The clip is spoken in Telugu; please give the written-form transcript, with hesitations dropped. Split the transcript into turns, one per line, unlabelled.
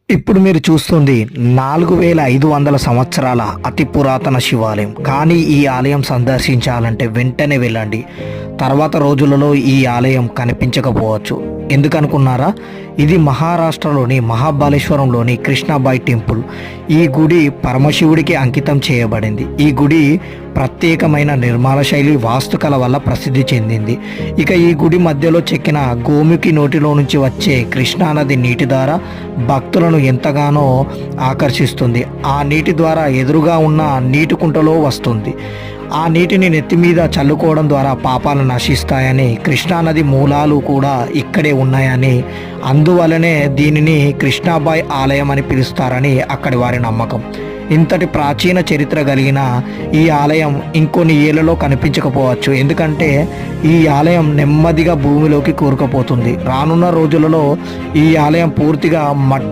ఇప్పుడు మీరు చూస్తుంది 4500 సంవత్సరాల అతి పురాతన శివాలయం. కానీ ఈ ఆలయం సందర్శించాలంటే వెంటనే వెళ్ళండి. తర్వాత రోజులలో ఈ ఆలయం కనిపించకపోవచ్చు. ఎందుకనుకున్నారా? ఇది మహారాష్ట్రలోని మహాబలేశ్వరంలోని కృష్ణాబాయి టెంపుల్. ఈ గుడి పరమశివుడికి అంకితం చేయబడింది. ఈ గుడి ప్రత్యేకమైన నిర్మాణ శైలి వాస్తుకల వల్ల ప్రసిద్ధి చెందింది. ఇక ఈ గుడి మధ్యలో చెక్కిన గోముఖి నోటిలో నుంచి వచ్చే కృష్ణానది నీటి ద్వారా భక్తులను ఎంతగానో ఆకర్షిస్తుంది. ఆ నీటి ద్వారా ఎదురుగా ఉన్న నీటి కుంటలో వస్తుంది. ఆ నీటిని నెత్తి మీద చల్లుకోవడం ద్వారా పాపాలు నశిస్తాయని, కృష్ణానది మూలాలు కూడా ఇక్కడే ఉన్నాయని, అందువలనే దీనిని కృష్ణాబాయి ఆలయం అని పిలుస్తారని అక్కడి వారి నమ్మకం. ఇంతటి ప్రాచీన చరిత్ర కలిగిన ఈ ఆలయం ఇంకొన్ని ఏళ్లలో కనిపించకపోవచ్చు. ఎందుకంటే ఈ ఆలయం నెమ్మదిగా భూమిలోకి కూరుకుపోతుంది. రానున్న రోజులలో ఈ ఆలయం పూర్తిగా